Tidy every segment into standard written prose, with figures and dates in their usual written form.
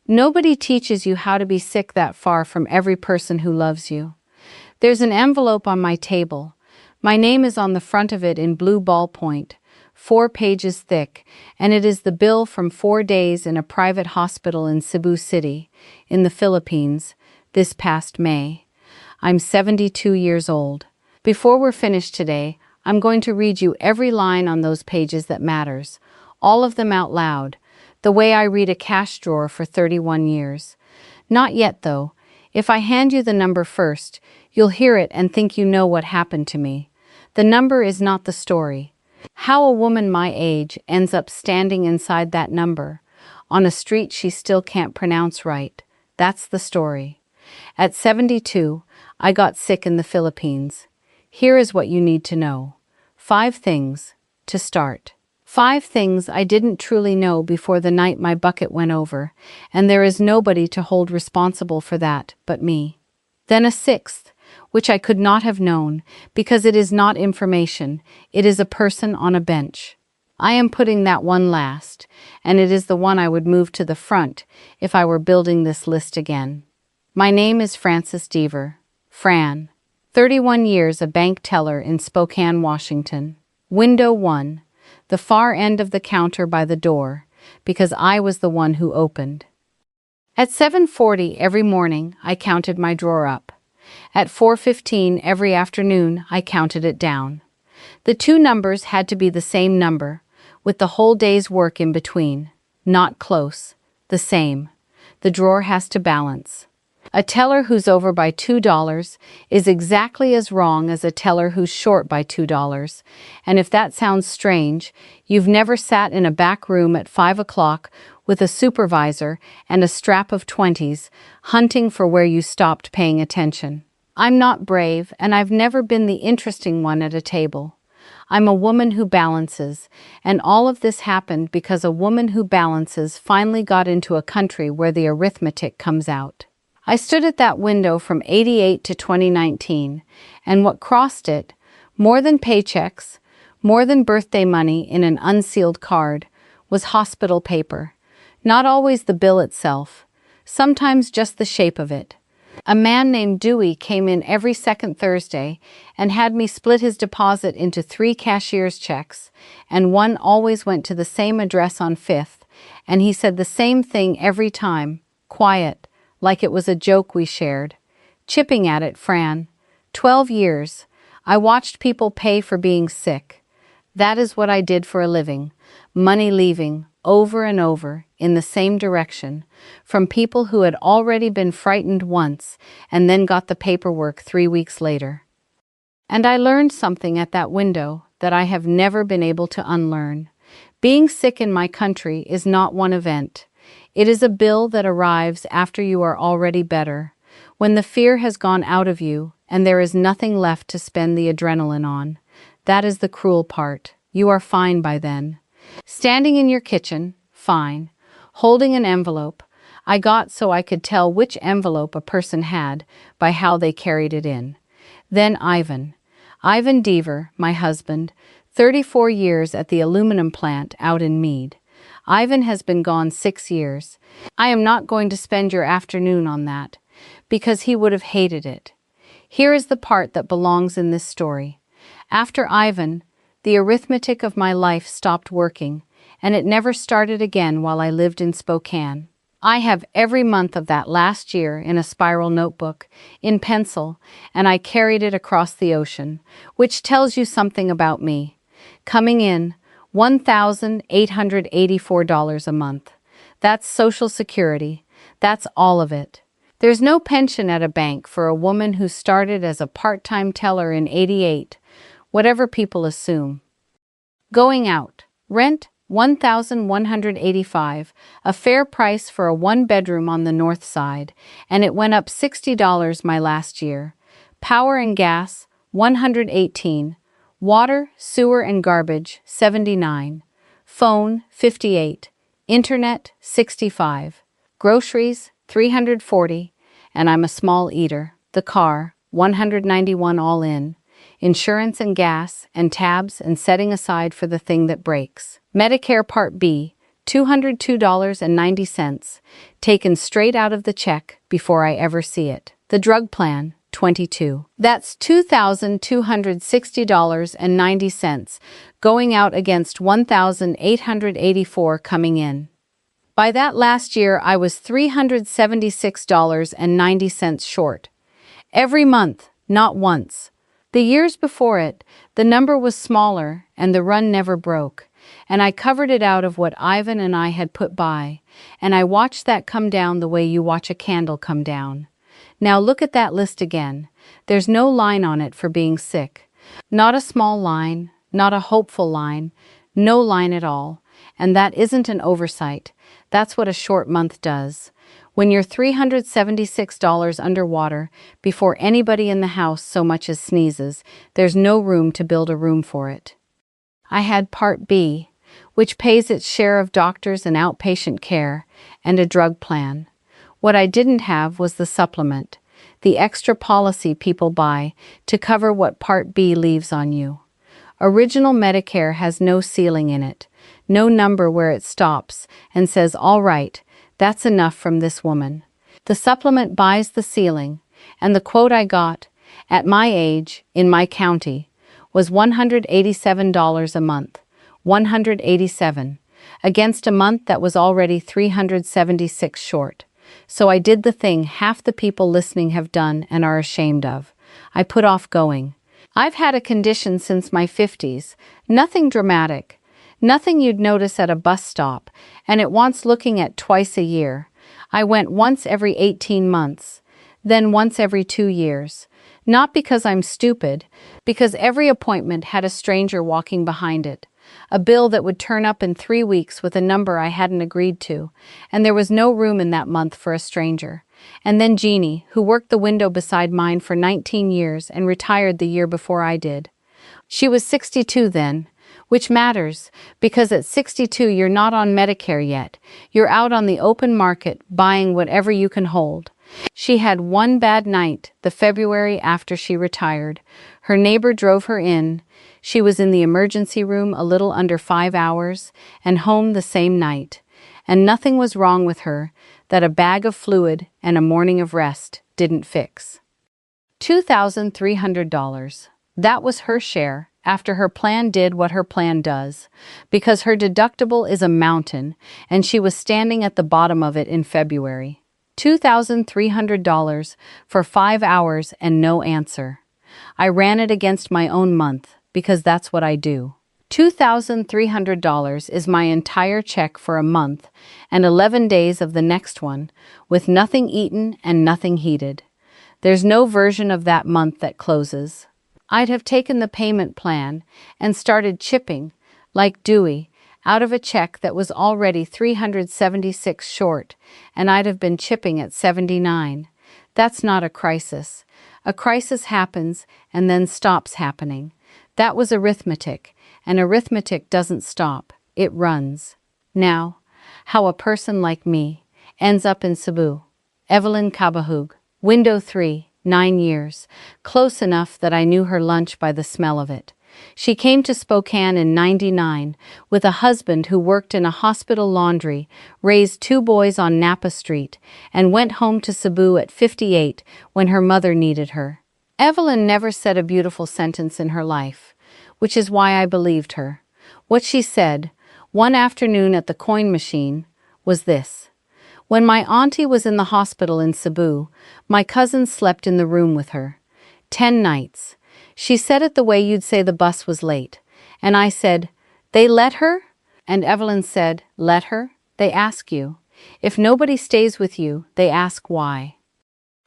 Nobody teaches you how to be sick that far from every person who loves you. There's an envelope on my table. My name is on the front of it in blue ballpoint, 4 pages thick, and it is the bill from 4 days in a private hospital in Cebu City, in the Philippines, this past May. I'm 72 years old. Before we're finished today, I'm going to read you every line on those pages that matters, all of them out loud, the way I read a cash drawer for 31 years. Not yet, though. If I hand you the number first, you'll hear it and think you know what happened to me. The number is not the story. How a woman my age ends up standing inside that number, on a street she still can't pronounce right. That's the story. At 72, I got sick in the Philippines. Here is what you need to know. 5 things, to start. 5 things I didn't truly know before the night my bucket went over, and there is nobody to hold responsible for that but me. Then a 6th, which I could not have known, because it is not information, it is a person on a bench. I am putting that one last, and it is the one I would move to the front if I were building this list again. My name is Frances Deaver, Fran. 31 years a bank teller in Spokane, Washington. Window 1, the far end of the counter by the door, because I was the one who opened. At 7:40 every morning, I counted my drawer up. At 4:15 every afternoon, I counted it down. The 2 numbers had to be the same number, with the whole day's work in between. Not close, the same. The drawer has to balance. A teller who's over by $2 is exactly as wrong as a teller who's short by $2. And if that sounds strange, you've never sat in a back room at 5 o'clock with a supervisor and a strap of 20s, hunting for where you stopped paying attention. I'm not brave, and I've never been the interesting one at a table. I'm a woman who balances, and all of this happened because a woman who balances finally got into a country where the arithmetic comes out. I stood at that window from '88 to 2019, and what crossed it, more than paychecks, more than birthday money in an unsealed card, was hospital paper. Not always the bill itself, sometimes just the shape of it. A man named Dewey came in every second Thursday and had me split his deposit into 3 cashier's checks, and one always went to the same address on 5th, and he said the same thing every time, quiet, like it was a joke we shared. Chipping at it, Fran. 12 years. I watched people pay for being sick. That is what I did for a living. Money leaving, over and over, in the same direction, from people who had already been frightened once and then got the paperwork 3 weeks later. And I learned something at that window that I have never been able to unlearn. Being sick in my country is not one event. It is a bill that arrives after you are already better, when the fear has gone out of you and there is nothing left to spend the adrenaline on. That is the cruel part. You are fine by then. Standing in your kitchen, fine. Holding an envelope, I got so I could tell which envelope a person had by how they carried it in. Then Ivan Deaver, my husband, 34 years at the aluminum plant out in Meade. Ivan has been gone 6 years. I am not going to spend your afternoon on that, because he would have hated it. Here is the part that belongs in this story. After Ivan, the arithmetic of my life stopped working, and it never started again while I lived in Spokane. I have every month of that last year in a spiral notebook, in pencil, and I carried it across the ocean, which tells you something about me. Coming in, $1,884 a month. That's Social Security. That's all of it. There's no pension at a bank for a woman who started as a part-time teller in '88, whatever people assume. Going out. Rent, $1,185, a fair price for a 1-bedroom on the north side, and it went up $60 my last year. Power and gas, $118. Water, sewer and garbage, $79. Phone, $58. Internet, $65. Groceries, $340. And I'm a small eater. The car, $191 all in. Insurance and gas and tabs and setting aside for the thing that breaks. Medicare Part B, $202.90, taken straight out of the check before I ever see it. The drug plan, 22. That's $2,260.90, going out against $1,884 coming in. By that last year, I was $376.90 short. Every month, not once. The years before it, the number was smaller and the run never broke, and I covered it out of what Ivan and I had put by, and I watched that come down the way you watch a candle come down. Now look at that list again. There's no line on it for being sick. Not a small line, not a hopeful line, no line at all. And that isn't an oversight. That's what a short month does. When you're $376 underwater before anybody in the house so much as sneezes, there's no room to build a room for it. I had Part B, which pays its share of doctors and outpatient care, and a drug plan. What I didn't have was the supplement, the extra policy people buy to cover what Part B leaves on you. Original Medicare has no ceiling in it, no number where it stops and says, all right, that's enough from this woman. The supplement buys the ceiling, and the quote I got, at my age, in my county, was $187 a month, $187, against a month that was already $376 short. So I did the thing half the people listening have done and are ashamed of. I put off going. I've had a condition since my 50s, nothing dramatic, nothing you'd notice at a bus stop, and it wants looking at twice a year. I went once every 18 months, then once every 2 years. Not because I'm stupid, because every appointment had a stranger walking behind it. A bill that would turn up in 3 weeks with a number I hadn't agreed to, and there was no room in that month for a stranger. And then Jeannie, who worked the window beside mine for 19 years and retired the year before I did. She was 62 then, which matters, because at 62 you're not on Medicare yet. You're out on the open market buying whatever you can hold. She had one bad night the February after she retired. Her neighbor drove her in. She was in the emergency room a little under 5 hours and home the same night. And nothing was wrong with her that a bag of fluid and a morning of rest didn't fix. $2,300. That was her share after her plan did what her plan does, because her deductible is a mountain and she was standing at the bottom of it in February. $2,300 for 5 hours and no answer. I ran it against my own month because that's what I do. $2,300 is my entire check for a month and 11 days of the next one, with nothing eaten and nothing heated. There's no version of that month that closes. I'd have taken the payment plan and started chipping, like Dewey, out of a check that was already $376 short, and I'd have been chipping at $79. That's not a crisis. A crisis happens and then stops happening. That was arithmetic, and arithmetic doesn't stop, it runs. Now, how a person like me ends up in Cebu. Evelyn Cabahug, window 3, 9 years, close enough that I knew her lunch by the smell of it. She came to Spokane in '99 with a husband who worked in a hospital laundry, raised 2 boys on Napa Street, and went home to Cebu at 58 when her mother needed her. Evelyn never said a beautiful sentence in her life, which is why I believed her. What she said, one afternoon at the coin machine, was this. When my auntie was in the hospital in Cebu, my cousin slept in the room with her. 10 nights. She said it the way you'd say the bus was late. And I said, "They let her?" And Evelyn said, "Let her? They ask you. If nobody stays with you, they ask why."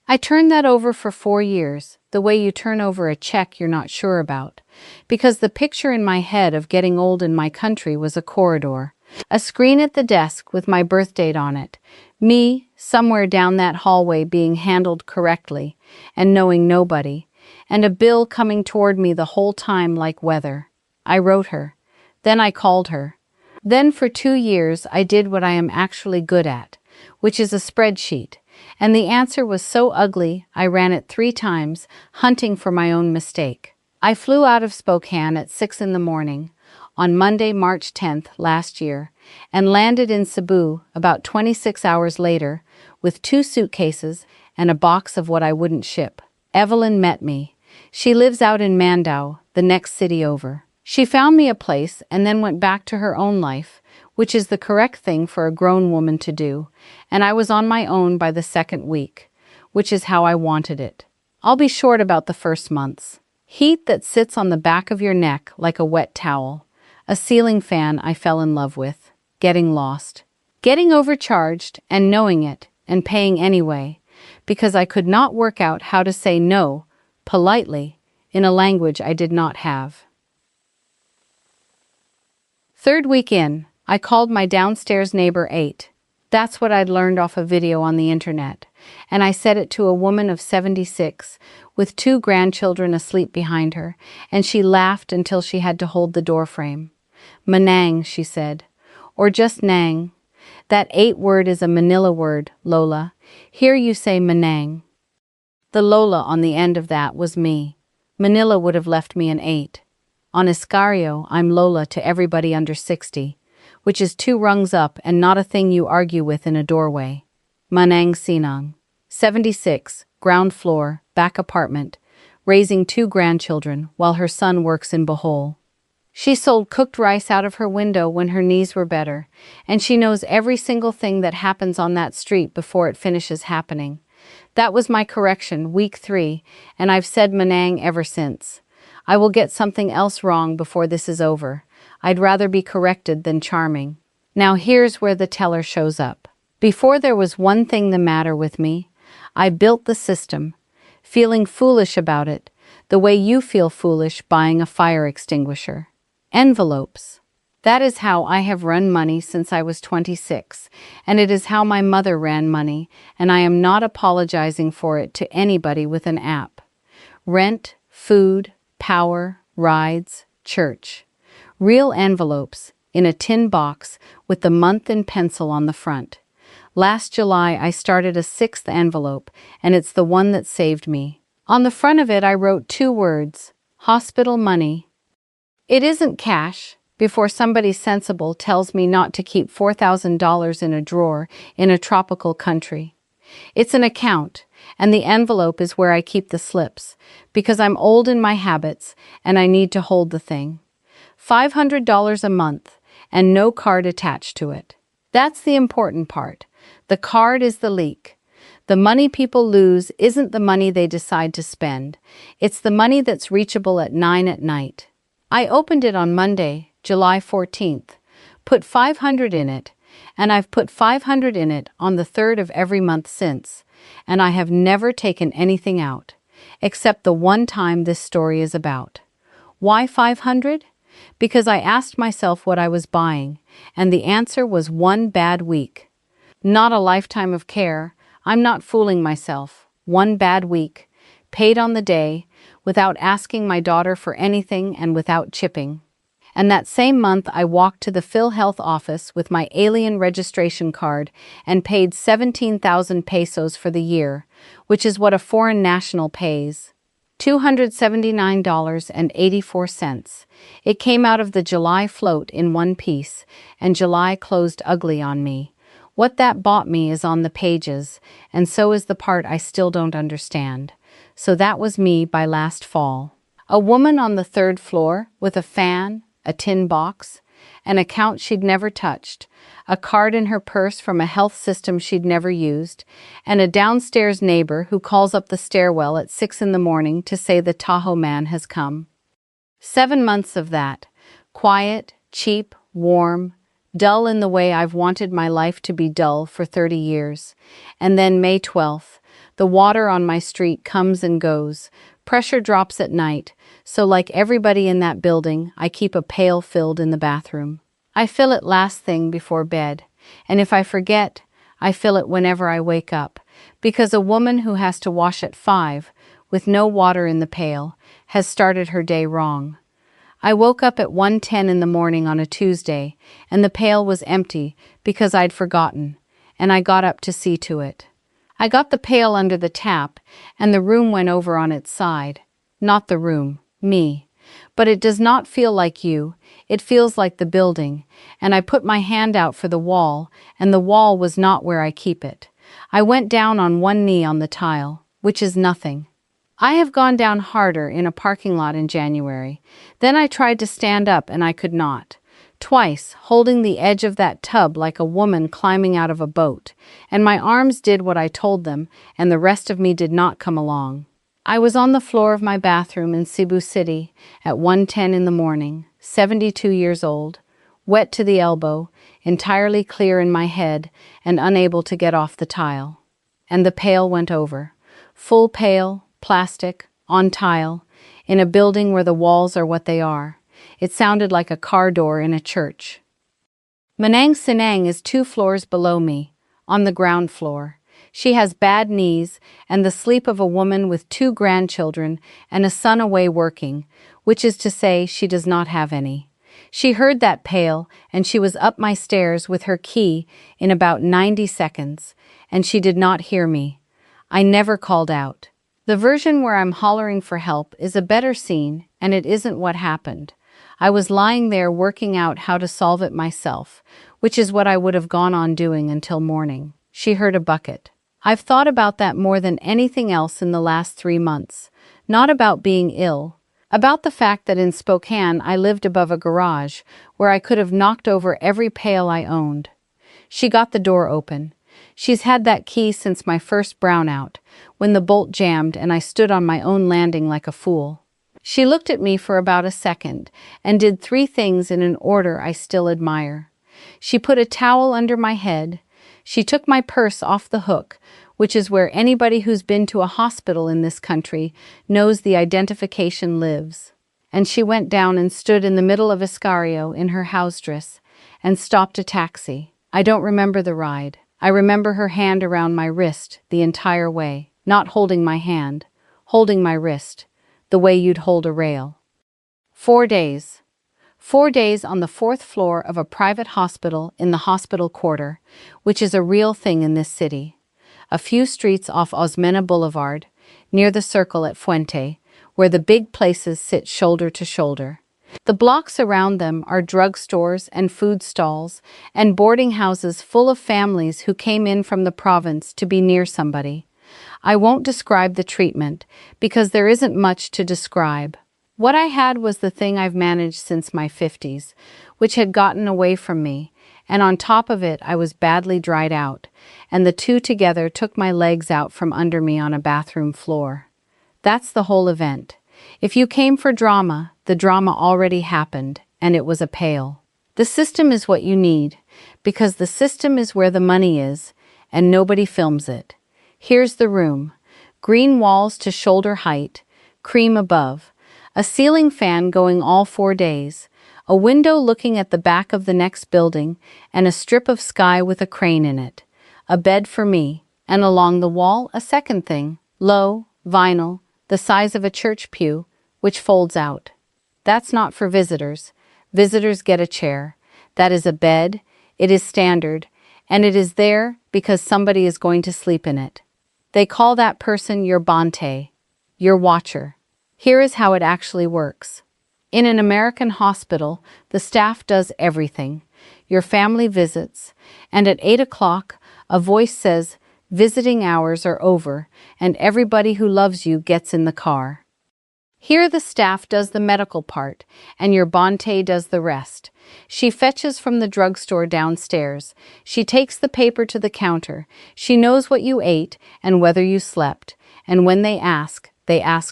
I turned that over for 4 years, the way you turn over a check you're not sure about, because the picture in my head of getting old in my country was a corridor, a screen at the desk with my birth date on it, me somewhere down that hallway being handled correctly and knowing nobody, and a bill coming toward me the whole time like weather. I wrote her. Then I called her. Then for 2 years I did what I am actually good at, which is a spreadsheet, and the answer was so ugly I ran it 3 times, hunting for my own mistake. I flew out of Spokane at 6 in the morning on Monday, March 10th last year, and landed in Cebu about 26 hours later with 2 suitcases and a box of what I wouldn't ship. Evelyn met me. She lives out in Mandaue, the next city over. She found me a place and then went back to her own life, which is the correct thing for a grown woman to do, and I was on my own by the second week, which is how I wanted it. I'll be short about the first months. Heat that sits on the back of your neck like a wet towel. A ceiling fan I fell in love with. Getting lost. Getting overcharged and knowing it and paying anyway, because I could not work out how to say no, politely, in a language I did not have. Third week in, I called my downstairs neighbor 8. That's what I'd learned off a video on the internet, and I said it to a woman of 76 with 2 grandchildren asleep behind her, and she laughed until she had to hold the doorframe. Manang, she said, or just Nang. That 8 word is a Manila word, Lola. Here you say Manang. The Lola on the end of that was me. Manila would have left me an 8. On Iscario, I'm Lola to everybody under 60, which is 2 rungs up and not a thing you argue with in a doorway. Manang Sinang. 76, ground floor, back apartment, raising 2 grandchildren while her son works in Bohol. She sold cooked rice out of her window when her knees were better, and she knows every single thing that happens on that street before it finishes happening. That was my correction, week 3, and I've said Manang ever since. I will get something else wrong before this is over. I'd rather be corrected than charming. Now here's where the teller shows up. Before there was one thing the matter with me, I built the system, feeling foolish about it, the way you feel foolish buying a fire extinguisher. Envelopes. That is how I have run money since I was 26, and it is how my mother ran money, and I am not apologizing for it to anybody with an app. Rent, food, power, rides, church. Real envelopes, in a tin box, with the month in pencil on the front. Last July I started a 6th envelope, and it's the one that saved me. On the front of it I wrote 2 words, hospital money. It isn't cash, before somebody sensible tells me not to keep $4,000 in a drawer in a tropical country. It's an account, and the envelope is where I keep the slips, because I'm old in my habits and I need to hold the thing. $500 a month, and no card attached to it. That's the important part. The card is the leak. The money people lose isn't the money they decide to spend. It's the money that's reachable at 9 at night. I opened it on Monday, July 14th, put $500 in it, and I've put $500 in it on the 3rd of every month since, and I have never taken anything out, except the one time this story is about. Why 500? Because I asked myself what I was buying, and the answer was 1 bad week. Not a lifetime of care, I'm not fooling myself. 1 bad week, paid on the day, without asking my daughter for anything and without chipping. And that same month I walked to the PhilHealth office with my alien registration card and paid 17,000 pesos for the year, which is what a foreign national pays. $279.84. It came out of the July float in one piece, and July closed ugly on me. What that bought me is on the pages, and so is the part I still don't understand. So that was me by last fall. A woman on the 3rd floor with a fan, a tin box, an account she'd never touched, a card in her purse from a health system she'd never used, and a downstairs neighbor who calls up the stairwell at 6 in the morning to say the Tahoe man has come. 7 months of that. Quiet, cheap, warm, dull in the way I've wanted my life to be dull for 30 years. And then May 12th, the water on my street comes and goes. Pressure drops at night, so like everybody in that building, I keep a pail filled in the bathroom. I fill it last thing before bed, and if I forget, I fill it whenever I wake up, because a woman who has to wash at 5, with no water in the pail, has started her day wrong. I woke up at 1:10 in the morning on a Tuesday, and the pail was empty because I'd forgotten, and I got up to see to it. I got the pail under the tap, and the room went over on its side. Not the room, me. But it does not feel like you, it feels like the building, and I put my hand out for the wall, and the wall was not where I keep it. I went down on one knee on the tile, which is nothing. I have gone down harder in a parking lot in January. Then I tried to stand up and I could not. Twice, holding the edge of that tub like a woman climbing out of a boat, and my arms did what I told them, and the rest of me did not come along. I was on the floor of my bathroom in Cebu City at 1:10 in the morning, 72 years old, wet to the elbow, entirely clear in my head, and unable to get off the tile. And the pail went over. Full pail, plastic, on tile, in a building where the walls are what they are. It sounded like a car door in a church. Manang Sinang is 2 floors below me, on the ground floor. She has bad knees and the sleep of a woman with 2 grandchildren and a son away working, which is to say she does not have any. She heard that pail and she was up my stairs with her key in about 90 seconds, and she did not hear me. I never called out. The version where I'm hollering for help is a better scene, and it isn't what happened. I was lying there working out how to solve it myself, which is what I would have gone on doing until morning. She heard a bucket. I've thought about that more than anything else in the last 3 months. Not about being ill. About the fact that in Spokane I lived above a garage where I could have knocked over every pail I owned. She got the door open. She's had that key since my first brownout, when the bolt jammed and I stood on my own landing like a fool. She looked at me for about a second and did 3 things in an order I still admire. She put a towel under my head. She took my purse off the hook, which is where anybody who's been to a hospital in this country knows the identification lives. And she went down and stood in the middle of Iscario in her house dress and stopped a taxi. I don't remember the ride. I remember her hand around my wrist the entire way, not holding my hand, holding my wrist, the way you'd hold a rail. 4 days. 4 days on the 4th floor of a private hospital in the hospital quarter, which is a real thing in this city. A few streets off Osmena Boulevard, near the circle at Fuente, where the big places sit shoulder to shoulder. The blocks around them are drugstores and food stalls and boarding houses full of families who came in from the province to be near somebody. I won't describe the treatment, because there isn't much to describe. What I had was the thing I've managed since my 50s, which had gotten away from me, and on top of it I was badly dried out, and the two together took my legs out from under me on a bathroom floor. That's the whole event. If you came for drama, the drama already happened, and it was a pail. The system is what you need, because the system is where the money is, and nobody films it. Here's the room. Green walls to shoulder height, cream above, a ceiling fan going all 4 days, a window looking at the back of the next building, and a strip of sky with a crane in it. A bed for me, and along the wall a second thing, low, vinyl, the size of a church pew, which folds out. That's not for visitors. Visitors get a chair. That is a bed. It is standard, and it is there because somebody is going to sleep in it. They call that person your Bante, your watcher. Here is how it actually works. In an American hospital, the staff does everything. Your family visits, and at 8 o'clock, a voice says, "Visiting hours are over," and everybody who loves you gets in the car. Here the staff does the medical part, and your Bante does the rest. She fetches from the drugstore downstairs. She takes the paper to the counter. She knows what you ate and whether you slept, and when they ask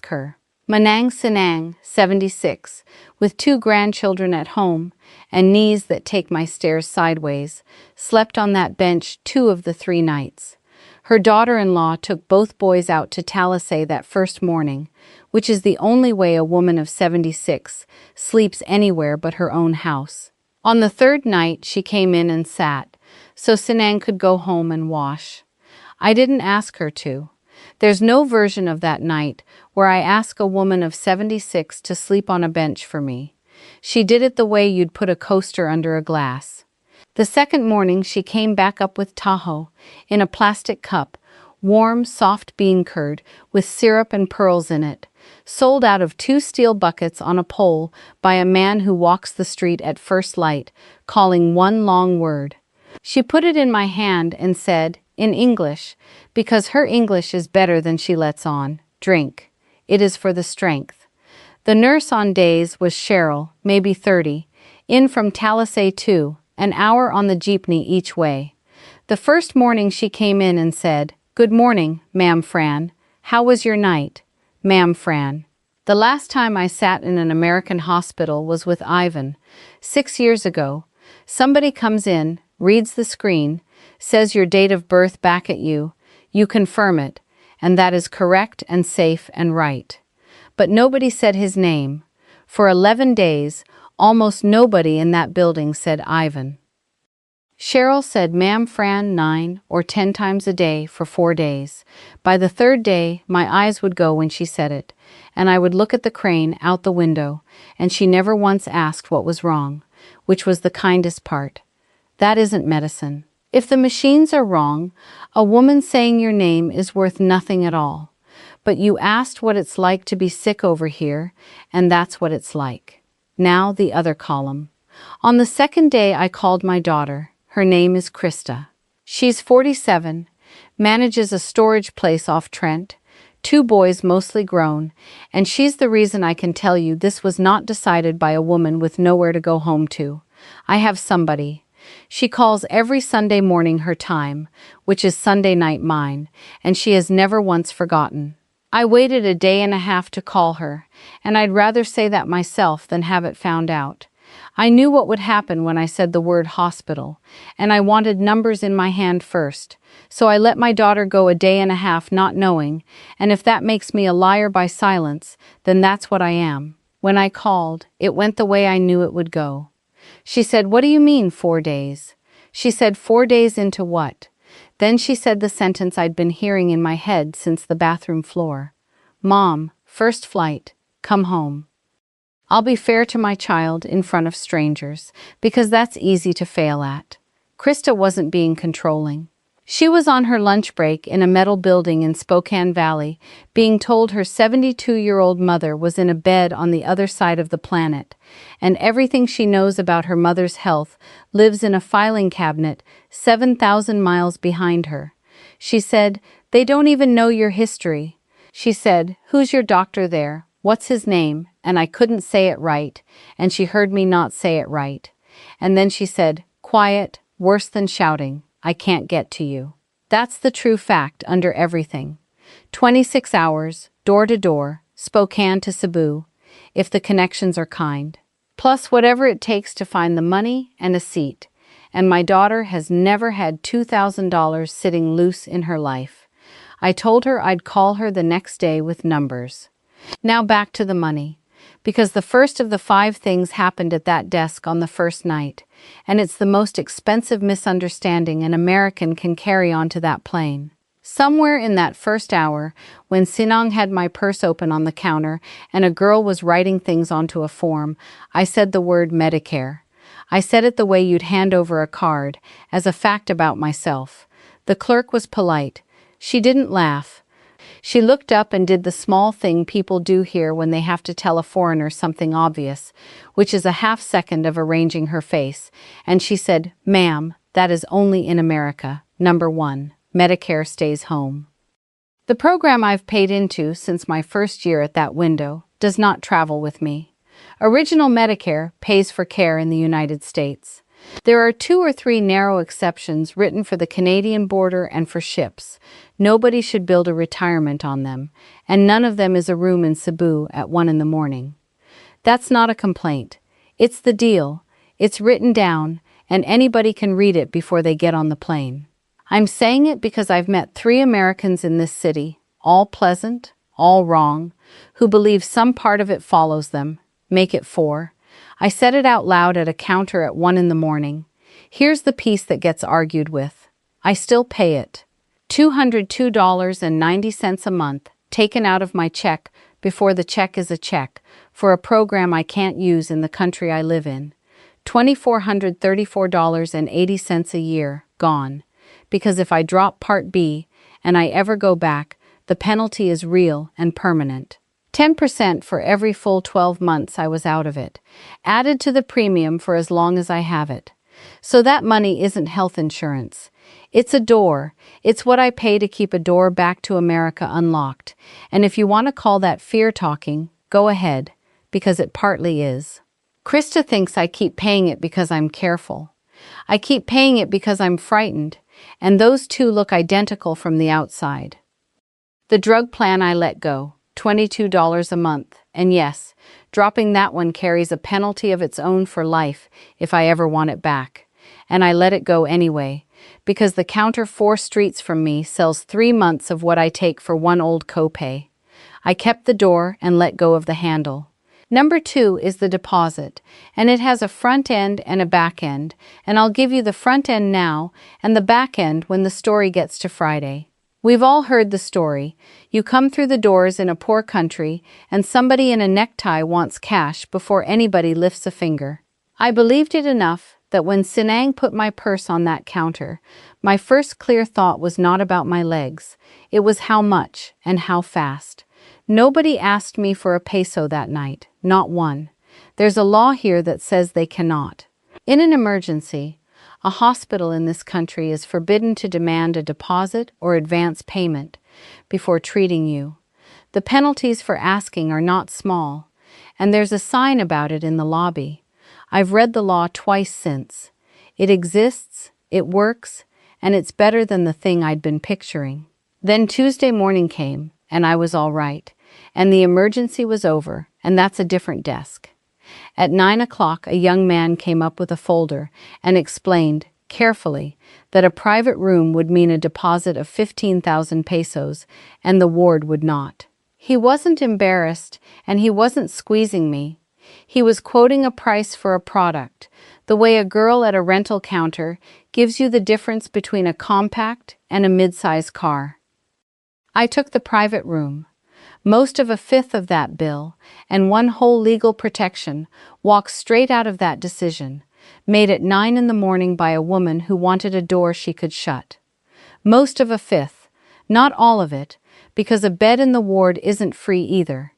her. Manang Sinang, 76, with 2 grandchildren at home, and knees that take my stairs sideways, slept on that bench 2 of the 3 nights. Her daughter-in-law took both boys out to Talisay that first morning, which is the only way a woman of 76 sleeps anywhere but her own house. On the 3rd night, she came in and sat, so Sinang could go home and wash. I didn't ask her to. There's no version of that night where I ask a woman of 76 to sleep on a bench for me. She did it the way you'd put a coaster under a glass. The second morning she came back up with Tahoe, in a plastic cup, warm, soft bean curd with syrup and pearls in it, sold out of 2 steel buckets on a pole by a man who walks the street at first light, calling one long word. She put it in my hand and said, in English, because her English is better than she lets on, drink. It is for the strength. The nurse on days was Cheryl, maybe 30, in from Talisay too, an hour on the jeepney each way. The first morning she came in and said, "Good morning, Ma'am Fran. How was your night, Ma'am Fran?" The last time I sat in an American hospital was with Ivan, 6 years ago. Somebody comes in, reads the screen, says your date of birth back at you, you confirm it, and that is correct and safe and right. But nobody said his name. For 11 days, almost nobody in that building said Ivan. Cheryl said Ma'am Fran 9 or 10 times a day for 4 days. By the 3rd day, my eyes would go when she said it, and I would look at the crane out the window, and she never once asked what was wrong, which was the kindest part. That isn't medicine. If the machines are wrong, a woman saying your name is worth nothing at all. But you asked what it's like to be sick over here, and that's what it's like. Now the other column. On the 2nd day I called my daughter. Her name is Krista. She's 47, manages a storage place off Trent, 2 boys mostly grown, and she's the reason I can tell you this was not decided by a woman with nowhere to go home to. I have somebody. She calls every Sunday morning her time, which is Sunday night mine, and she has never once forgotten. I waited a day and a half to call her, and I'd rather say that myself than have it found out. I knew what would happen when I said the word hospital, and I wanted numbers in my hand first, so I let my daughter go a day and a half not knowing, and if that makes me a liar by silence, then that's what I am. When I called, it went the way I knew it would go. She said, "What do you mean 4 days?" She said, 4 days into what? Then she said the sentence I'd been hearing in my head since the bathroom floor. "Mom, first flight, come home." I'll be fair to my child in front of strangers, because that's easy to fail at. Krista wasn't being controlling. She was on her lunch break in a metal building in Spokane Valley, being told her 72-year-old mother was in a bed on the other side of the planet, and everything she knows about her mother's health lives in a filing cabinet 7,000 miles behind her. She said, "They don't even know your history." She said, "Who's your doctor there? What's his name?" And I couldn't say it right, and she heard me not say it right. And then she said, "Quiet, worse than shouting. I can't get to you." That's the true fact under everything. 26 hours, door to door, Spokane to Cebu, if the connections are kind. Plus whatever it takes to find the money and a seat. And my daughter has never had $2,000 sitting loose in her life. I told her I'd call her the next day with numbers. Now back to the money. Because the first of the 5 things happened at that desk on the first night, and it's the most expensive misunderstanding an American can carry onto that plane. Somewhere in that first hour, when Sinang had my purse open on the counter and a girl was writing things onto a form, I said the word Medicare. I said it the way you'd hand over a card, as a fact about myself. The clerk was polite. She didn't laugh. She looked up and did the small thing people do here when they have to tell a foreigner something obvious, which is a half-second of arranging her face, and she said, "Ma'am, that is only in America. Number 1, Medicare stays home." The program I've paid into since my first year at that window does not travel with me. Original Medicare pays for care in the United States. There are 2 or 3 narrow exceptions written for the Canadian border and for ships. Nobody should build a retirement on them, and none of them is a room in Cebu at 1 in the morning. That's not a complaint. It's the deal. It's written down, and anybody can read it before they get on the plane. I'm saying it because I've met 3 Americans in this city, all pleasant, all wrong, who believe some part of it follows them. Make it 4. I said it out loud at a counter at 1 in the morning. Here's the piece that gets argued with. I still pay it. $202.90 a month, taken out of my check before the check is a check, for a program I can't use in the country I live in. $2,434.80 a year, gone. Because if I drop Part B, and I ever go back, the penalty is real and permanent. 10% for every full 12 months I was out of it, added to the premium for as long as I have it. So that money isn't health insurance. It's a door. It's what I pay to keep a door back to America unlocked. And if you want to call that fear talking, go ahead, because it partly is. Krista thinks I keep paying it because I'm careful. I keep paying it because I'm frightened, and those two look identical from the outside. The drug plan I let go, $22 a month, and yes, dropping that one carries a penalty of its own for life if I ever want it back. And I let it go anyway, because the counter 4 streets from me sells 3 months of what I take for one old copay. I kept the door and let go of the handle. Number 2 is the deposit, and it has a front end and a back end, and I'll give you the front end now and the back end when the story gets to Friday. We've all heard the story. You come through the doors in a poor country, and somebody in a necktie wants cash before anybody lifts a finger. I believed it enough that when Sinang put my purse on that counter, my first clear thought was not about my legs. It was how much and how fast. Nobody asked me for a peso that night, not one. There's a law here that says they cannot. In an emergency, a hospital in this country is forbidden to demand a deposit or advance payment before treating you. The penalties for asking are not small, and there's a sign about it in the lobby. I've read the law twice since. It exists, it works, and it's better than the thing I'd been picturing. Then Tuesday morning came, and I was all right, and the emergency was over, and that's a different desk. At 9 o'clock, a young man came up with a folder and explained, carefully, that a private room would mean a deposit of 15,000 pesos, and the ward would not. He wasn't embarrassed, and he wasn't squeezing me. He was quoting a price for a product, the way a girl at a rental counter gives you the difference between a compact and a mid-size car. I took the private room. Most of a fifth of that bill, and one whole legal protection, walked straight out of that decision, made at 9 in the morning by a woman who wanted a door she could shut. Most of a fifth, not all of it, because a bed in the ward isn't free either.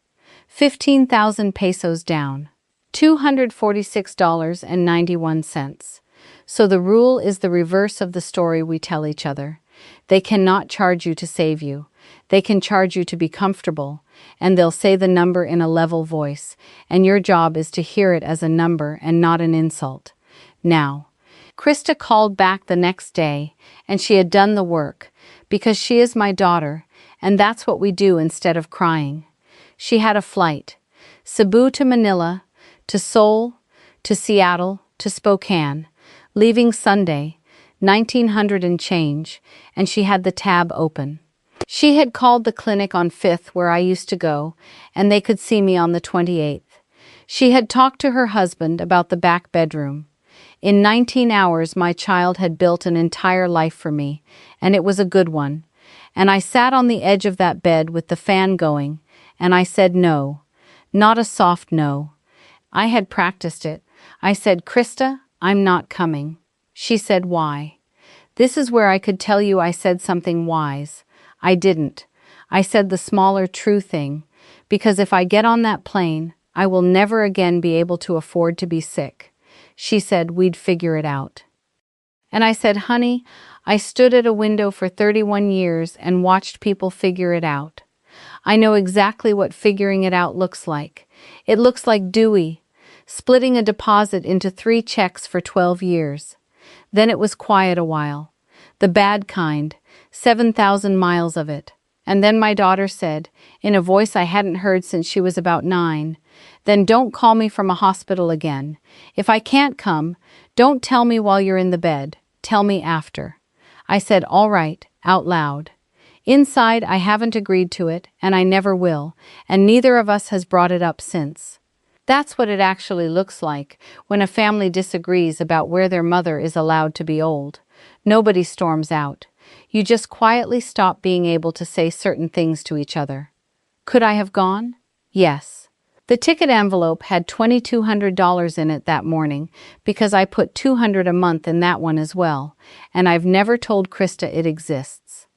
15,000 pesos down, $246.91. So the rule is the reverse of the story we tell each other. They cannot charge you to save you. They can charge you to be comfortable, and they'll say the number in a level voice, and your job is to hear it as a number and not an insult. Now, Krista called back the next day, and she had done the work, because she is my daughter, and that's what we do instead of crying. She had a flight, Cebu to Manila, to Seoul, to Seattle, to Spokane, leaving Sunday, 1900 and change, and she had the tab open. She had called the clinic on 5th where I used to go, and they could see me on the 28th. She had talked to her husband about the back bedroom. In 19 hours, my child had built an entire life for me, and it was a good one. And I sat on the edge of that bed with the fan going, and I said no, not a soft no. I had practiced it. I said, Krista, I'm not coming. She said, why? This is where I could tell you I said something wise. I didn't. I said the smaller true thing, because if I get on that plane, I will never again be able to afford to be sick. She said we'd figure it out. And I said, honey, I stood at a window for 31 years and watched people figure it out. I know exactly what figuring it out looks like. It looks like Dewey, splitting a deposit into 3 checks for 12 years. Then it was quiet a while. The bad kind, 7,000 miles of it. And then my daughter said, in a voice I hadn't heard since she was about 9, then don't call me from a hospital again. If I can't come, don't tell me while you're in the bed. Tell me after. I said, all right, out loud. Inside, I haven't agreed to it, and I never will, and neither of us has brought it up since. That's what it actually looks like when a family disagrees about where their mother is allowed to be old. Nobody storms out. You just quietly stop being able to say certain things to each other. Could I have gone? Yes. The ticket envelope had $2,200 in it that morning because I put $200 a month in that one as well, and I've never told Krista it exists.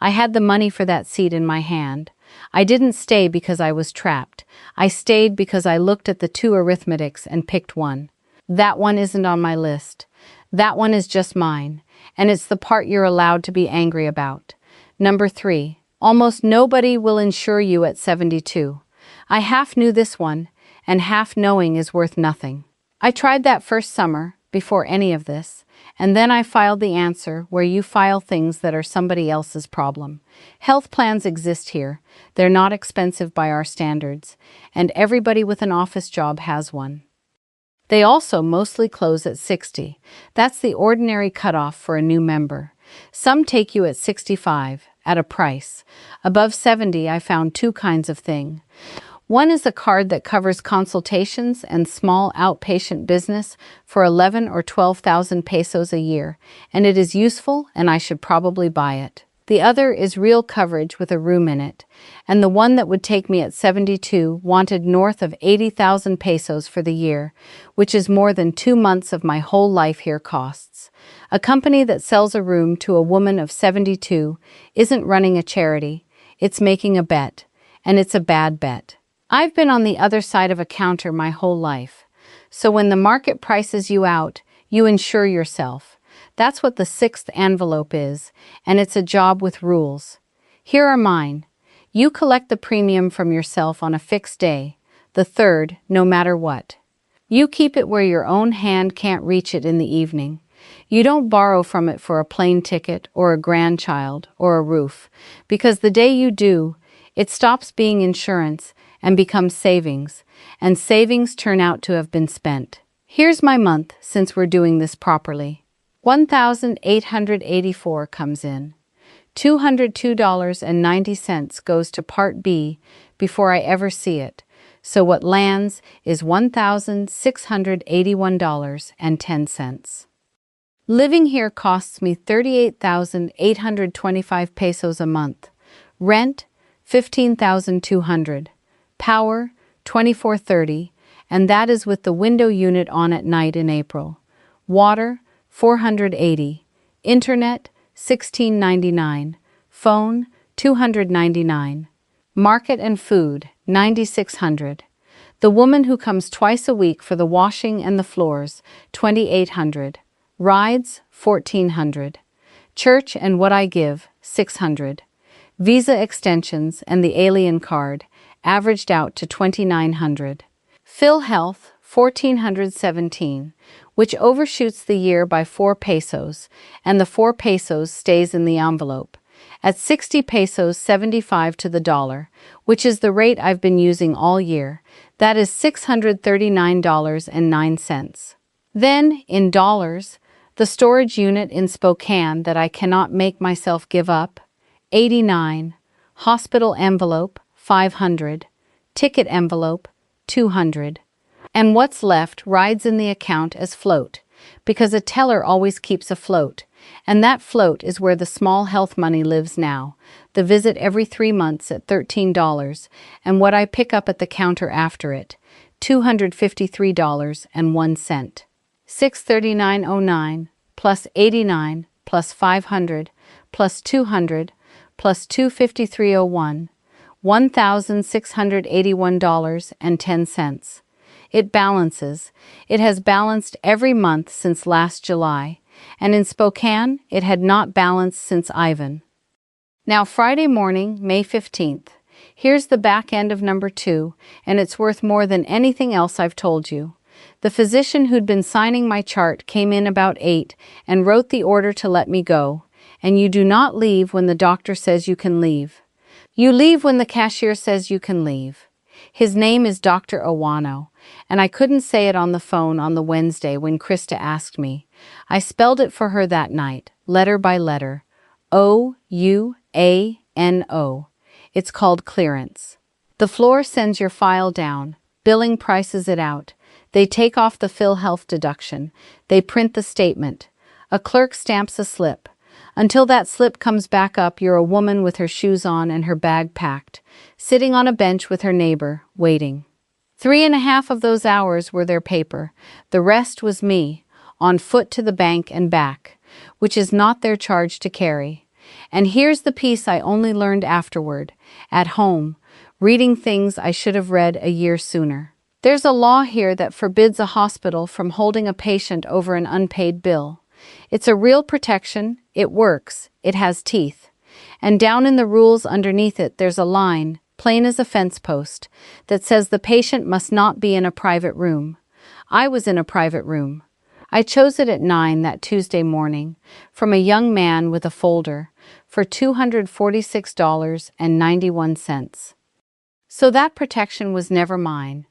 I had the money for that seat in my hand. I didn't stay because I was trapped. I stayed because I looked at the two arithmetics and picked one. That one isn't on my list. That one is just mine, and it's the part you're allowed to be angry about. Number 3. Almost nobody will insure you at 72. I half knew this one, and half knowing is worth nothing. I tried that first summer, before any of this, and then I filed the answer where you file things that are somebody else's problem. Health plans exist here. They're not expensive by our standards, and everybody with an office job has one. They also mostly close at 60. That's the ordinary cutoff for a new member. Some take you at 65, at a price. Above 70, I found two kinds of thing. One is a card that covers consultations and small outpatient business for 11 or 12,000 pesos a year, and it is useful and I should probably buy it. The other is real coverage with a room in it, and the one that would take me at 72 wanted north of 80,000 pesos for the year, which is more than 2 months of my whole life here costs. A company that sells a room to a woman of 72 isn't running a charity, it's making a bet, and it's a bad bet. I've been on the other side of a counter my whole life. So when the market prices you out, you insure yourself. That's what the 6th envelope is, and it's a job with rules. Here are mine. You collect the premium from yourself on a fixed day, the 3rd, no matter what. You keep it where your own hand can't reach it in the evening. You don't borrow from it for a plane ticket or a grandchild or a roof, because the day you do, it stops being insurance and becomes savings, and savings turn out to have been spent. Here's my month, since we're doing this properly. 1,884 comes in. $202.90 goes to Part B before I ever see it, so what lands is $1,681.10. Living here costs me 38,825 pesos a month. Rent, 15,200. Power, 2430, and that is with the window unit on at night in April. Water, 480. Internet, 1699. Phone, 299. Market and food, 9600. The woman who comes twice a week for the washing and the floors, 2800. Rides, 1400. Church and what I give, 600. Visa extensions and the alien card, averaged out to 2,900. PhilHealth, 1,417, which overshoots the year by 4 pesos, and the 4 pesos stays in the envelope. At 60 pesos 75 to the dollar, which is the rate I've been using all year, that is $639.09. Then, in dollars, the storage unit in Spokane that I cannot make myself give up, 89. Hospital envelope, 500. Ticket envelope, 200. And what's left rides in the account as float, because a teller always keeps a float, and that float is where the small health money lives now, the visit every 3 months at $13, and what I pick up at the counter after it, $253.01. $639.09 plus 89 plus 500 plus 200 plus $253.01. $1,681.10. It balances. It has balanced every month since last July, and in Spokane, it had not balanced since Ivan. Now Friday morning, May 15th. Here's the back end of number 2, and it's worth more than anything else I've told you. The physician who'd been signing my chart came in about 8 and wrote the order to let me go, and you do not leave when the doctor says you can leave. You leave when the cashier says you can leave. His name is Dr. Awano, and I couldn't say it on the phone on the Wednesday when Krista asked me. I spelled it for her that night, letter by letter. O-U-A-N-O. It's called clearance. The floor sends your file down. Billing prices it out. They take off the PhilHealth deduction. They print the statement. A clerk stamps a slip. Until that slip comes back up, you're a woman with her shoes on and her bag packed, sitting on a bench with her neighbor, waiting. 3.5 of those hours were their paper. The rest was me, on foot to the bank and back, which is not their charge to carry. And here's the piece I only learned afterward, at home, reading things I should have read a year sooner. There's a law here that forbids a hospital from holding a patient over an unpaid bill. It's a real protection, it works, it has teeth. And down in the rules underneath it there's a line, plain as a fence post, that says the patient must not be in a private room. I was in a private room. I chose it at 9 that Tuesday morning, from a young man with a folder, for $246.91. So that protection was never mine.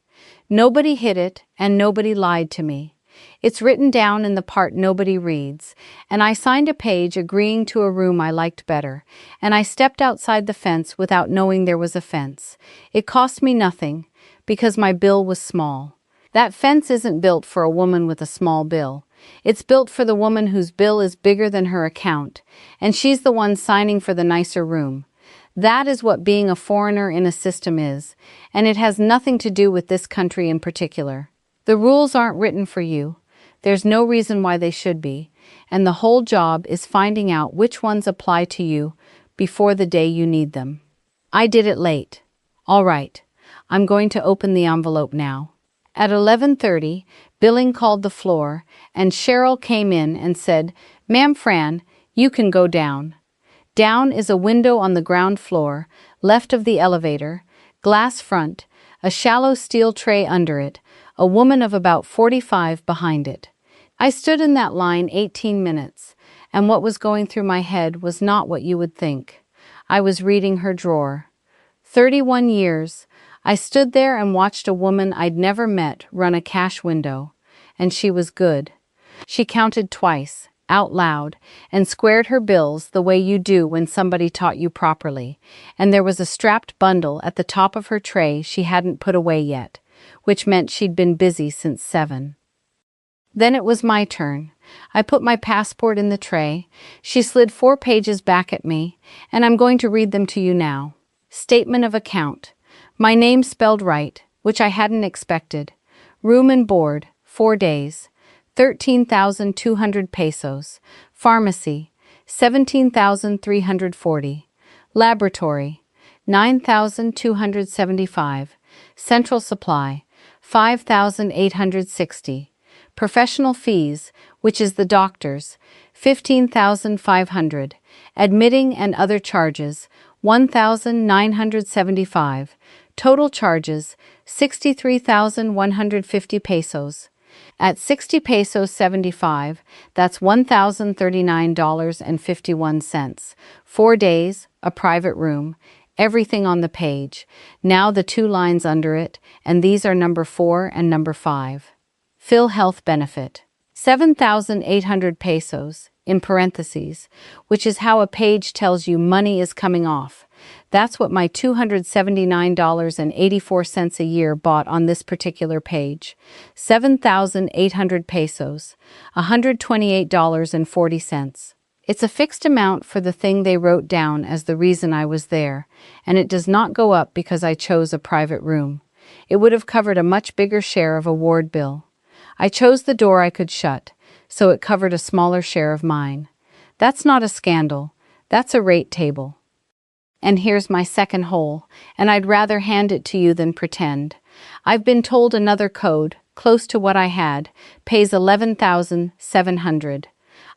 Nobody hid it, and nobody lied to me. It's written down in the part nobody reads, and I signed a page agreeing to a room I liked better, and I stepped outside the fence without knowing there was a fence. It cost me nothing, because my bill was small. That fence isn't built for a woman with a small bill. It's built for the woman whose bill is bigger than her account, and she's the one signing for the nicer room. That is what being a foreigner in a system is, and it has nothing to do with this country in particular. The rules aren't written for you. There's no reason why they should be, and the whole job is finding out which ones apply to you before the day you need them. I did it late. All right, I'm going to open the envelope now. At 11:30, billing called the floor, and Cheryl came in and said, "Ma'am Fran, you can go down." Down is a window on the ground floor, left of the elevator, glass front, a shallow steel tray under it, a woman of about 45 behind it. I stood in that line 18 minutes, and what was going through my head was not what you would think. I was reading her drawer. 31 years, I stood there and watched a woman I'd never met run a cash window, and she was good. She counted twice, out loud, and squared her bills the way you do when somebody taught you properly, and there was a strapped bundle at the top of her tray she hadn't put away yet, which meant she'd been busy since 7. Then it was my turn. I put my passport in the tray. She slid 4 pages back at me, and I'm going to read them to you now. Statement of account. My name spelled right, which I hadn't expected. Room and board, 4 days. 13,200 pesos. Pharmacy, 17,340. Laboratory, 9,275. Central supply, 5,860. Professional fees, which is the doctor's, 15,500. Admitting and other charges, 1,975. Total charges, 63,150 pesos. At 60 pesos 75, that's $1,039.51. 4 days, a private room, everything on the page. Now the 2 lines under it, and these are number 4 and number 5. Phil Health Benefit. 7,800 pesos, in parentheses, which is how a page tells you money is coming off. That's what my $279.84 a year bought on this particular page. 7,800 pesos, $128.40. It's a fixed amount for the thing they wrote down as the reason I was there, and it does not go up because I chose a private room. It would have covered a much bigger share of a ward bill. I chose the door I could shut, so it covered a smaller share of mine. That's not a scandal, that's a rate table. And here's my second hole, and I'd rather hand it to you than pretend. I've been told another code, close to what I had, pays 11,700.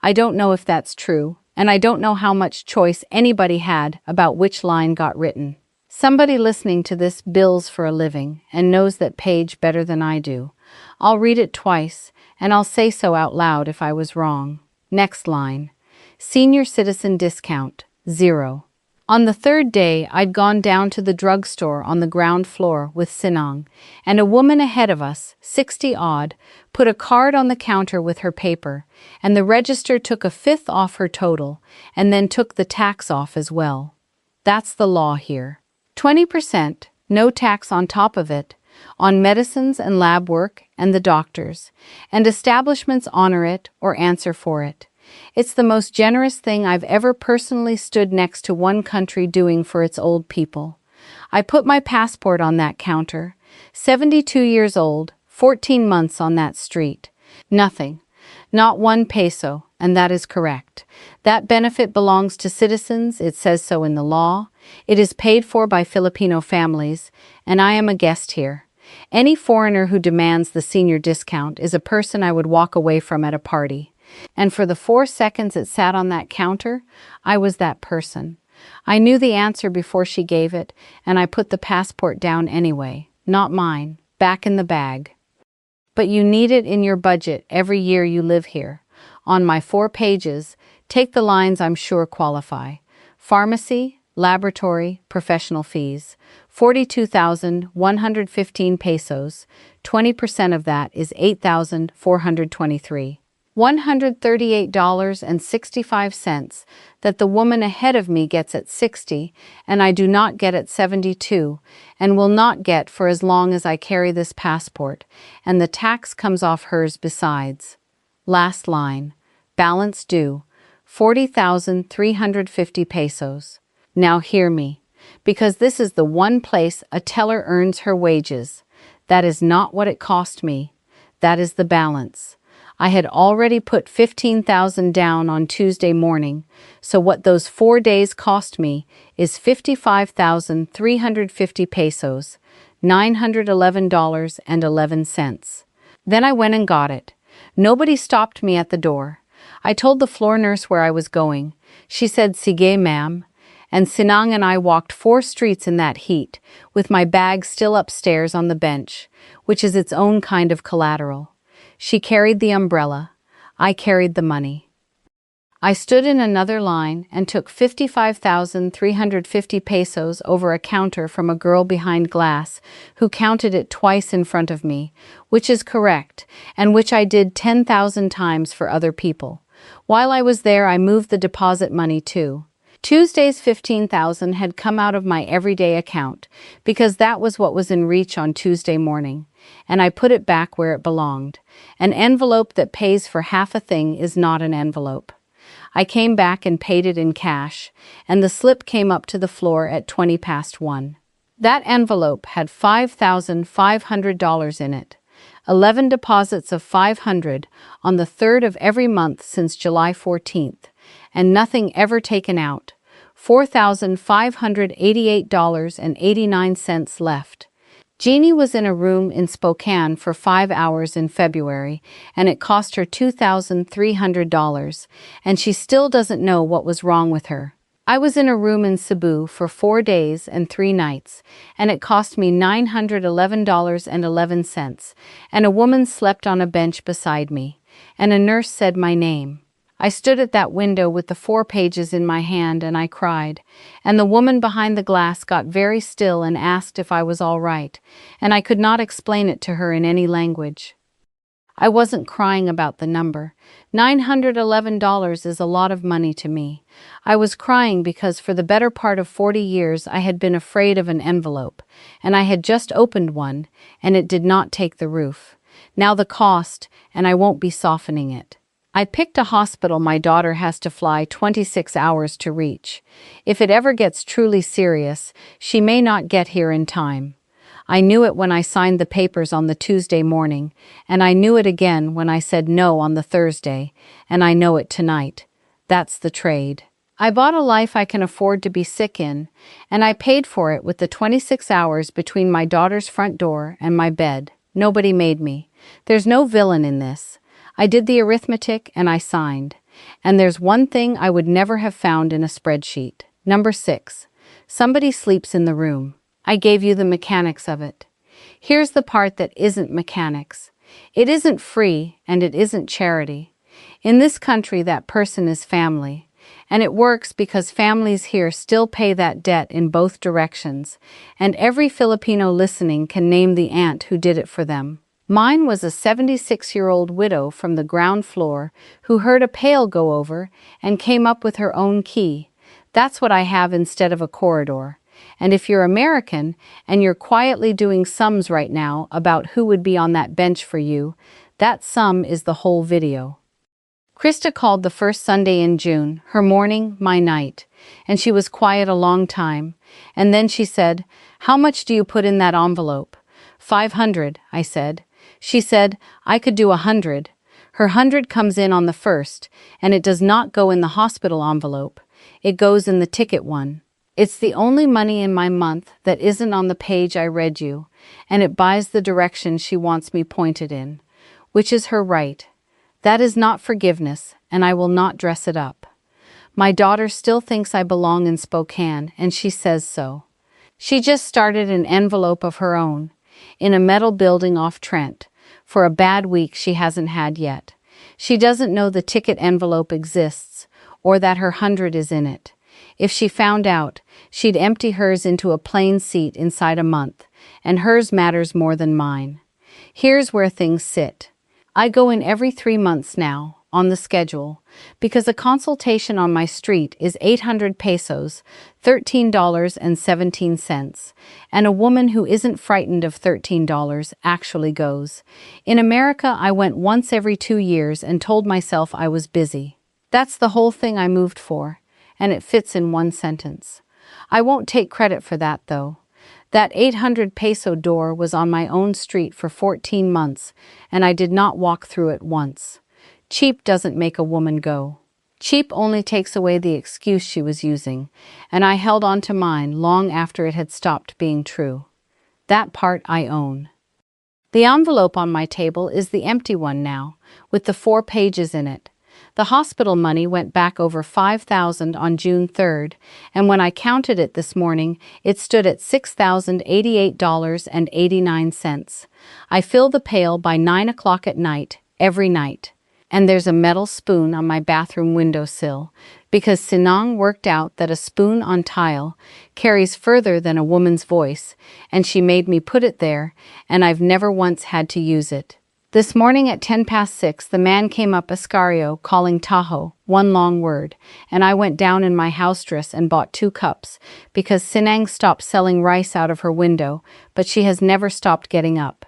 I don't know if that's true, and I don't know how much choice anybody had about which line got written. Somebody listening to this bills for a living and knows that page better than I do. I'll read it twice, and I'll say so out loud if I was wrong. Next line. Senior citizen discount, 0. On the 3rd day, I'd gone down to the drugstore on the ground floor with Sinang, and a woman ahead of us, 60-odd, put a card on the counter with her paper, and the register took 1/5 off her total, and then took the tax off as well. That's the law here. 20%, no tax on top of it, on medicines and lab work and the doctors, and establishments honor it or answer for it. It's the most generous thing I've ever personally stood next to one country doing for its old people. I put my passport on that counter, 72 years old, 14 months on that street. Nothing. Not 1 peso, and that is correct. That benefit belongs to citizens, it says so in the law. It is paid for by Filipino families, and I am a guest here. Any foreigner who demands the senior discount is a person I would walk away from at a party. And for the 4 seconds it sat on that counter, I was that person. I knew the answer before she gave it, and I put the passport down anyway. Not mine, back in the bag. But you need it in your budget every year you live here. On my 4 pages, take the lines I'm sure qualify. Pharmacy, laboratory, professional fees. 42,115 pesos. 20% of that is 8,423. $138.65 that the woman ahead of me gets at 60, and I do not get at 72, and will not get for as long as I carry this passport, and the tax comes off hers besides. Last line. Balance due. 40,350 pesos. Now hear me, because this is the one place a teller earns her wages. That is not what it cost me. That is the balance. I had already put 15,000 down on Tuesday morning, so what those 4 days cost me is 55,350 pesos, $911.11. Then I went and got it. Nobody stopped me at the door. I told the floor nurse where I was going. She said, "Sige, ma'am." And Sinang and I walked 4 streets in that heat, with my bag still upstairs on the bench, which is its own kind of collateral. She carried the umbrella. I carried the money. I stood in another line and took 55,350 pesos over a counter from a girl behind glass who counted it twice in front of me, which is correct, and which I did 10,000 times for other people. While I was there, I moved the deposit money too. Tuesday's 15,000 had come out of my everyday account, because that was what was in reach on Tuesday morning, and I put it back where it belonged. An envelope that pays for half a thing is not an envelope. I came back and paid it in cash, and the slip came up to the floor at 20 past 1. That envelope had $5,500 in it. 11 deposits of 500 on the 3rd of every month since July 14th, and nothing ever taken out. $4,588.89 left. Jeannie was in a room in Spokane for 5 hours in February, and it cost her $2,300, and she still doesn't know what was wrong with her. I was in a room in Cebu for 4 days and 3 nights, and it cost me $911.11, and a woman slept on a bench beside me, and a nurse said my name. I stood at that window with the 4 pages in my hand and I cried, and the woman behind the glass got very still and asked if I was all right, and I could not explain it to her in any language. I wasn't crying about the number. $911 is a lot of money to me. I was crying because for the better part of 40 years I had been afraid of an envelope, and I had just opened one, and it did not take the roof. Now the cost, and I won't be softening it. I picked a hospital my daughter has to fly 26 hours to reach. If it ever gets truly serious, she may not get here in time. I knew it when I signed the papers on the Tuesday morning, and I knew it again when I said no on the Thursday, and I know it tonight. That's the trade. I bought a life I can afford to be sick in, and I paid for it with the 26 hours between my daughter's front door and my bed. Nobody made me. There's no villain in this. I did the arithmetic and I signed. And there's one thing I would never have found in a spreadsheet. Number 6. Somebody sleeps in the room. I gave you the mechanics of it. Here's the part that isn't mechanics. It isn't free and it isn't charity. In this country, that person is family. And it works because families here still pay that debt in both directions. And every Filipino listening can name the aunt who did it for them. Mine was a 76-year-old widow from the ground floor who heard a pail go over and came up with her own key. That's what I have instead of a corridor. And if you're American and you're quietly doing sums right now about who would be on that bench for you, that sum is the whole video. Krista called the first Sunday in June, her morning, my night, and she was quiet a long time. And then she said, "How much do you put in that envelope?" 500, I said. She said, "I could do 100. Her 100 comes in on the 1st, and it does not go in the hospital envelope. It goes in the ticket one. It's the only money in my month that isn't on the page I read you, and it buys the direction she wants me pointed in, which is her right. That is not forgiveness, and I will not dress it up. My daughter still thinks I belong in Spokane, and she says so. She just started an envelope of her own, in a metal building off Trent, for a bad week she hasn't had yet. She doesn't know the ticket envelope exists, or that her 100 is in it. If she found out, she'd empty hers into a plain seat inside a month, and hers matters more than mine. Here's where things sit. I go in every 3 months now, on the schedule, because a consultation on my street is 800 pesos, $13.17, and a woman who isn't frightened of $13 actually goes. In America, I went once every 2 years and told myself I was busy. That's the whole thing I moved for, and it fits in one sentence. I won't take credit for that, though. That 800 peso door was on my own street for 14 months, and I did not walk through it once. Cheap doesn't make a woman go. Cheap only takes away the excuse she was using, and I held on to mine long after it had stopped being true. That part I own. The envelope on my table is the empty one now, with the 4 pages in it. The hospital money went back over 5,000 on June 3rd, and when I counted it this morning, it stood at $6,088.89. I fill the pail by 9 o'clock at night, every night. And there's a metal spoon on my bathroom windowsill, because Sinang worked out that a spoon on tile carries further than a woman's voice, and she made me put it there, and I've never once had to use it. This morning at 6:10, the man came up Escario calling Tahoe, one long word, and I went down in my house dress and bought 2 cups, because Sinang stopped selling rice out of her window, but she has never stopped getting up.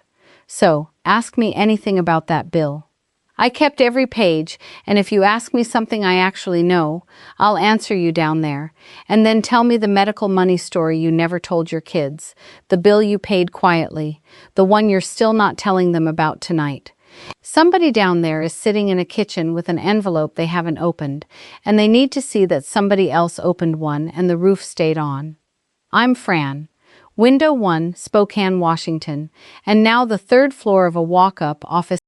So, ask me anything about that bill. I kept every page, and if you ask me something I actually know, I'll answer you down there, and then tell me the medical money story you never told your kids, the bill you paid quietly, the one you're still not telling them about tonight. Somebody down there is sitting in a kitchen with an envelope they haven't opened, and they need to see that somebody else opened one and the roof stayed on. I'm Fran. Window 1, Spokane, Washington, and now the 3rd floor of a walk-up office